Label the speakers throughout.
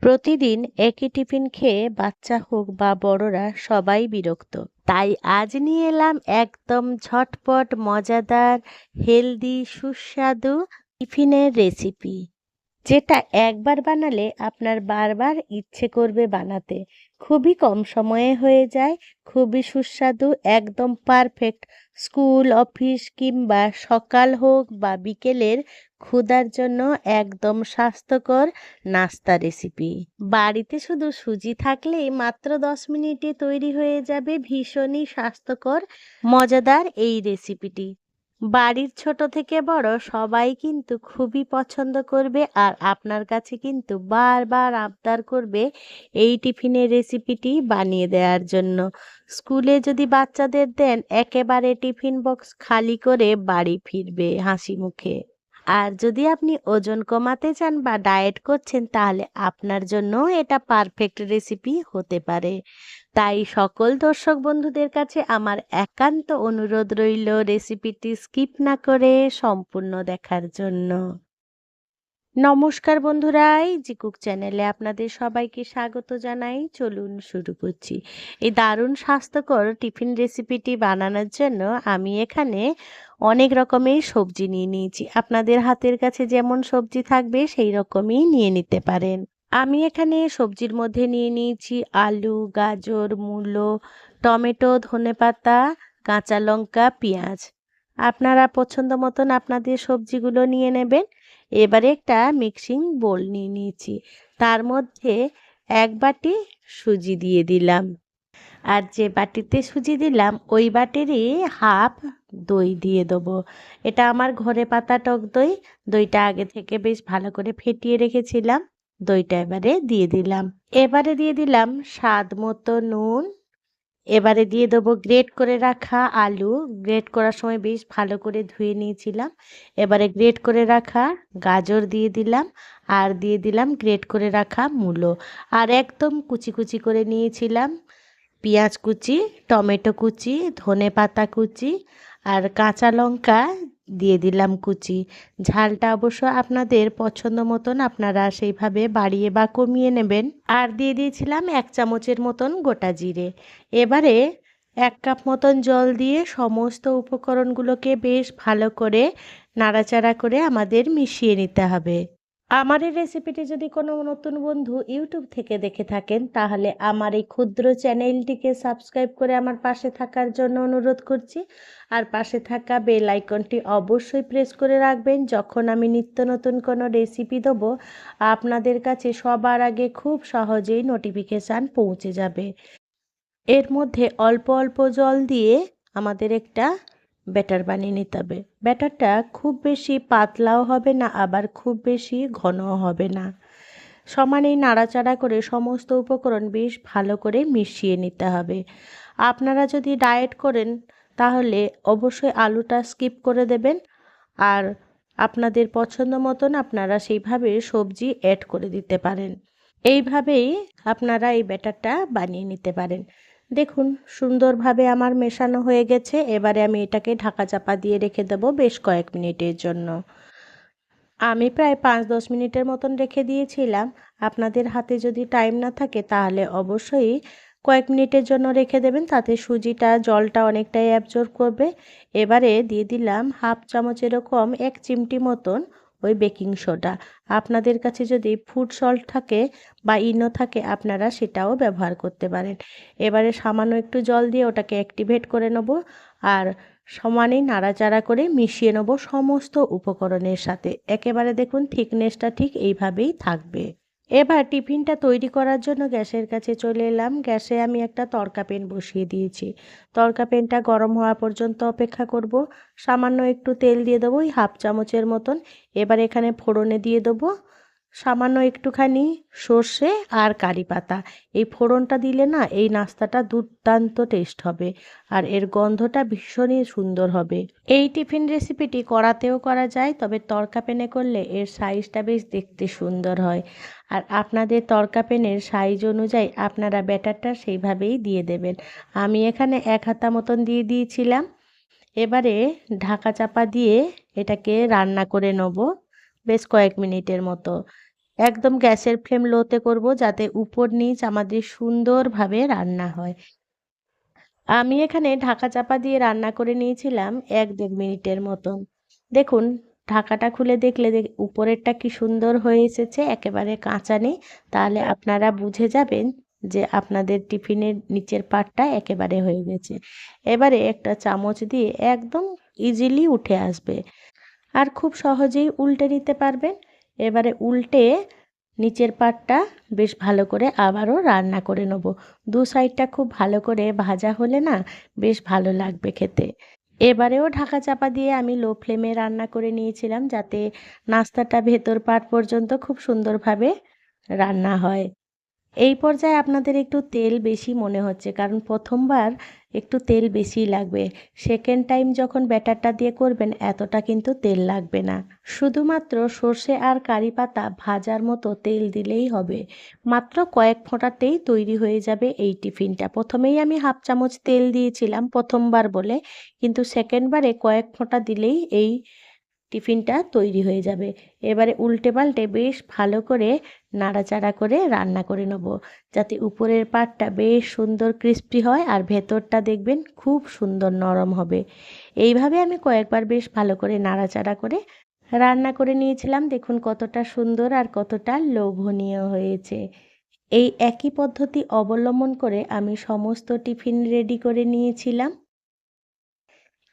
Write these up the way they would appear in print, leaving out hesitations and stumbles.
Speaker 1: প্রতিদিন একই টিফিন খেয়ে বাচ্চা হোক বা বড়রা সবাই বিরক্ত। তাই আজ নিয়ে এলাম একদম ঝটপট মজাদার হেলদি সুস্বাদু টিফিনের রেসিপি, যেটা একবার বানালে আপনার বারবার ইচ্ছে করবে বানাতে। খুবই কম সময়ে হয়ে যায়, খুবই সুস্বাদু, একদম পারফেক্ট স্কুল অফিস কিংবা সকাল হোক বা বিকেলের ক্ষুধার জন্য একদম স্বাস্থ্যকর নাস্তা রেসিপি। বাড়িতে শুধু সুজি থাকলেই মাত্র 10 মিনিটে তৈরি হয়ে যাবে ভীষণই স্বাস্থ্যকর মজাদার এই রেসিপিটি। বাড়ির ছোট থেকে বড় সবাই কিন্তু খুবই পছন্দ করবে, আর আপনার কাছে কিন্তু বারবার আবদার করবে এই টিফিনের রেসিপিটি বানিয়ে দেওয়ার জন্য। স্কুলে যদি বাচ্চাদের দেন, একেবারে টিফিন বক্স খালি করে বাড়ি ফিরবে হাসি মুখে। আর যদি আপনি ওজন কমাতে চান বা ডায়েট করছেন, তাহলে আপনার জন্য এটা পারফেক্ট রেসিপি হতে পারে। তাই সকল দর্শক বন্ধুদের কাছে আমার একান্ত অনুরোধ রইল রেসিপিটি স্কিপ না করে সম্পূর্ণ দেখার জন্য। নমস্কার বন্ধুরা, জি কুক চ্যানেলে আপনাদের সবাইকে স্বাগত জানাই। চলুন শুরু করছি। এই দারুণ স্বাস্থ্যকর টিফিন রেসিপিটি বানানোর জন্য আমি এখানে অনেক রকমের সবজি নিয়ে নিয়েছি। আপনাদের হাতের কাছে যেমন সবজি থাকবে সেই রকমই নিয়ে নিতে পারেন। আমি এখানে সবজির মধ্যে নিয়ে নিয়েছি আলু, গাজর, মূলো, টমেটো, ধনেপাতা, কাঁচা লঙ্কা, পেঁয়াজ। আপনারা পছন্দ মতন আপনাদের সবজিগুলো নিয়ে নেবেন। এবারে একটা মিক্সিং বোল নিয়ে নিয়েছি, তার মধ্যে 1 বাটি সুজি দিয়ে দিলাম। আর যে বাটিতে সুজি দিলাম ওই বাটিরই হাফ দই দিয়ে দেবো। এটা আমার ঘরে পাতা টক দই। দইটা আগে থেকে বেশ ভালো করে ফেটিয়ে রেখেছিলাম। দইটা এবারে দিয়ে দিলাম। এবারে দিয়ে দিলাম স্বাদ মতো নুন। এবারে দিয়ে দেবো গ্রেট করে রাখা আলু। গ্রেট করার সময় বেশ ভালো করে ধুয়ে নিয়েছিলাম। এবারে গ্রেট করে রাখা গাজর দিয়ে দিলাম, আর দিয়ে দিলাম গ্রেট করে রাখা মূলো। আর একদম কুচি কুচি করে নিয়েছিলাম পেঁয়াজ কুচি, টমেটো কুচি, ধনেপাতা কুচি, আর কাঁচা লঙ্কা দিয়ে দিলাম কুচি। ঝালটা অবশ্য আপনাদের পছন্দ মতন আপনারা সেইভাবে বাড়িয়ে বা কমিয়ে নেবেন। আর দিয়ে দিয়েছিলাম 1 চামচের মতন গোটা জিরে। এবারে 1 কাপ মতন জল দিয়ে সমস্ত উপকরণগুলোকে বেশ ভালো করে নাড়াচাড়া করে আমাদের মিশিয়ে নিতে হবে। আমার এই রেসিপিটি যদি কোনো নতুন বন্ধু ইউটিউব থেকে দেখে থাকেন, তাহলে আমার এই ক্ষুদ্র চ্যানেলটিকে সাবস্ক্রাইব করে আমার পাশে থাকার জন্য অনুরোধ করছি। আর পাশে থাকা বেল আইকনটি অবশ্যই প্রেস করে রাখবেন। যখন আমি নিত্য নতুন কোনো রেসিপি দেবো, আপনাদের কাছে সবার আগে খুব সহজেই নোটিফিকেশান পৌঁছে যাবে। এর মধ্যে অল্প অল্প জল দিয়ে আমাদের একটা ব্যাটার বানিয়ে নিতে হবে। ব্যাটারটা খুব বেশি পাতলাও হবে না, আবার খুব বেশি ঘনও হবে না। সমানেই নাড়াচাড়া করে সমস্ত উপকরণ বেশ ভালো করে মিশিয়ে নিতে হবে। আপনারা যদি ডায়েট করেন তাহলে অবশ্যই আলুটা স্কিপ করে দেবেন, আর আপনাদের পছন্দ মতন আপনারা সেইভাবে সবজি অ্যাড করে দিতে পারেন। এইভাবেই আপনারা এই ব্যাটারটা বানিয়ে নিতে পারেন। দেখুন সুন্দরভাবে আমার মেশানো হয়ে গেছে। এবারে আমি এটাকে ঢাকা চাপা দিয়ে রেখে দেবো বেশ কয়েক মিনিটের জন্য। আমি প্রায় 5-10 মিনিটের মতন রেখে দিয়েছিলাম। আপনাদের হাতে যদি টাইম না থাকে তাহলে অবশ্যই কয়েক মিনিটের জন্য রেখে দেবেন, তাতে সুজিটা জলটা অনেকটাই অ্যাবজর্ব করবে। এবারে দিয়ে দিলাম হাফ চামচ এরকম 1 চিমটি মতন ওই বেকিং সোডা। আপনাদের কাছে যদি ফুড সল্ট থাকে বা ইনো থাকে আপনারা সেটাও ব্যবহার করতে পারেন। এবারে সামান্য একটু জল দিয়ে ওটাকে অ্যাক্টিভেট করে নেব, আর সমানেই নাড়াচাড়া করে মিশিয়ে নেব সমস্ত উপকরণের সাথে। একেবারে দেখুন থিকনেসটা ঠিক এইভাবেই থাকবে। এবার টিফিনটা তৈরি করার জন্য গ্যাসের কাছে চলে এলাম। গ্যাসে আমি একটা তড়কা প্যান বসিয়ে দিয়েছি। তড়কা প্যানটা গরম হওয়া পর্যন্ত অপেক্ষা করব। সামান্য একটু তেল দিয়ে দেবো, ওই হাফ চামচের মতন। এবার এখানে ফোড়নে দিয়ে দেবো সামান্য একটুখানি সর্ষে আর কারি পাতা। এই ফোড়নটা দিলে না এই নাস্তাটা দুর্দান্ত টেস্ট হবে, আর এর গন্ধটা ভীষণই সুন্দর হবে। এই টিফিন রেসিপিটি কড়াতেও করা যায়, তবে তড়কা প্যানে করলে এর সাইজটা বেশ দেখতে সুন্দর হয়। আর আপনাদের তড়কা প্যানের সাইজ অনুযায়ী আপনারা ব্যাটারটা সেইভাবেই দিয়ে দেবেন। আমি এখানে 1 হাতা মতন দিয়ে দিয়েছিলাম। এবারে ঢাকা চাপা দিয়ে এটাকে রান্না করে নেব বেশ কয়েক মিনিটের মতো। একদম গ্যাসের ফ্লেম লোতে করব যাতে উপর নিচ আমাদের সুন্দরভাবে রান্না হয়। আমি এখানে ঢাকা চাপা দিয়ে রান্না করে নিয়েছিলাম ১-১.৫ মিনিটের মতন। দেখুন ঢাকাটা খুলে দেখলে উপরেরটা কি সুন্দর হয়ে এসেছে, একেবারে কাঁচা নেই। তাহলে আপনারা বুঝে যাবেন যে আপনাদের টিফিনের নিচের পার্টটা একেবারে হয়ে গেছে। এবারে একটা চামচ দিয়ে একদম ইজিলি উঠে আসবে। আর খুব সহজেই উল্টে নিতে পারবেন। এবারে উল্টে নিচের পাটটা বেশ ভালো করে আবারও রান্না করে নেব। দু সাইডটা খুব ভালো করে ভাজা হলে না বেশ ভালো লাগবে খেতে। এবারেও ঢাকা চাপা দিয়ে আমি লো ফ্লেমে রান্না করে নিয়েছিলাম যাতে নাস্তাটা ভেতর পাট পর্যন্ত খুব সুন্দরভাবে রান্না হয়। এই পর্যায়ে আপনাদের একটু তেল বেশি মনে হচ্ছে কারণ প্রথমবার একটু তেল বেশিই লাগবে। সেকেন্ড টাইম যখন ব্যাটারটা দিয়ে করবেন এতটা কিন্তু তেল লাগবে না। শুধুমাত্র সর্ষে আর কারি পাতা ভাজার মতো তেল দিলেই হবে। মাত্র কয়েক ফোঁটাতেই তৈরি হয়ে যাবে এই টিফিনটা। প্রথমেই আমি হাফ চামচ তেল দিয়েছিলাম প্রথমবার বলে, কিন্তু সেকেন্ড বারে কয়েক ফোঁটা দিলেই এই টিফিনটা তৈরি হয়ে যাবে। এবারে উল্টে পাল্টে বেশ ভালো করে নাড়াচাড়া করে রান্না করে নেব যাতে উপরের পাটটা বেশ সুন্দর ক্রিস্পি হয় আর ভেতরটা দেখবেন খুব সুন্দর নরম হবে। এইভাবে আমি কয়েকবার বেশ ভালো করে নাড়াচাড়া করে রান্না করে নিয়েছিলাম। দেখুন কতটা সুন্দর আর কতটা লোভনীয় হয়েছে। এই একই পদ্ধতি অবলম্বন করে আমি সমস্ত টিফিন রেডি করে নিয়েছিলাম।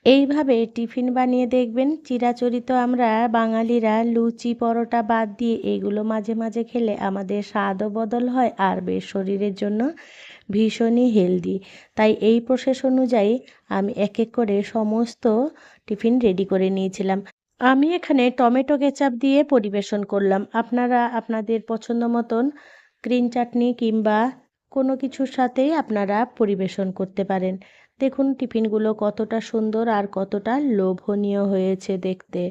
Speaker 1: এইভাবে টিফিন বানিয়ে দেখবেন। চিরাচরিত আমরা বাঙালিরা লুচি পরোটা বাদ দিয়ে এগুলো মাঝে মাঝে খেলে আমাদের স্বাদও বদল হয় আর বেশ শরীরের জন্য ভীষণই হেলদি। তাই এই প্রসেস অনুযায়ী আমি এক এক করে সমস্ত টিফিন রেডি করে নিয়েছিলাম। আমি এখানে টমেটো কেচাপ দিয়ে পরিবেশন করলাম। আপনারা আপনাদের পছন্দ মতন গ্রিন চাটনি কিংবা কোনো কিছুর সাথেই আপনারা পরিবেশন করতে পারেন। দেখুন টিফিনগুলো কতটা সুন্দর আর কতটা লোভনীয় হয়েছে দেখতে।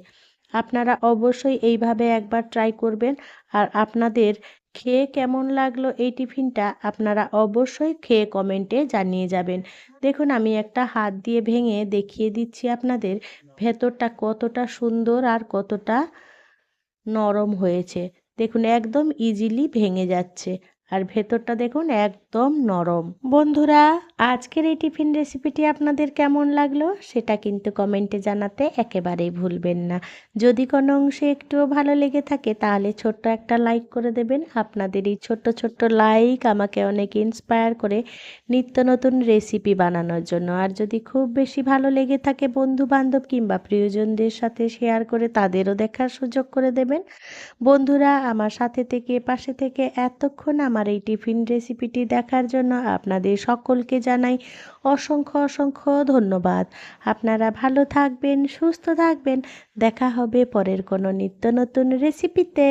Speaker 1: আপনারা অবশ্যই এইভাবে একবার ট্রাই করবেন। আর আপনাদের খেয়ে কেমন লাগলো এই টিফিনটা আপনারা অবশ্যই খেয়ে কমেন্টে জানিয়ে যাবেন। দেখুন আমি একটা হাত দিয়ে ভেঙে দেখিয়ে দিচ্ছি আপনাদের ভেতরটা কতটা সুন্দর আর কতটা নরম হয়েছে। দেখুন একদম ইজিলি ভেঙে যাচ্ছে আর ভেতরটা দেখুন একদম নরম। বন্ধুরা, আজকের এই টিফিন রেসিপিটি আপনাদের কেমন লাগলো সেটা কিন্তু কমেন্টে জানাতে একেবারেই ভুলবেন না। যদি কোনো অংশে একটুও ভালো লেগে থাকে তাহলে ছোট্ট একটা লাইক করে দেবেন। আপনাদের এই ছোট্ট ছোট্ট লাইক আমাকে অনেক ইন্সপায়ার করে নিত্য নতুন রেসিপি বানানোর জন্য। আর যদি খুব বেশি ভালো লেগে থাকে বন্ধু বান্ধব কিংবা প্রিয়জনদের সাথে শেয়ার করে তাদেরও দেখার সুযোগ করে দেবেন। বন্ধুরা, আমার সাথে থেকে পাশে থেকে এতক্ষণ আমার এই টিফিন রেসিপিটি দেখার জন্য আপনাদের সকলকে জানাই অসংখ্য অসংখ্য ধন্যবাদ। আপনারা ভালো থাকবেন, সুস্থ থাকবেন। দেখা হবে পরের কোনো নিত্য নতুন রেসিপিতে।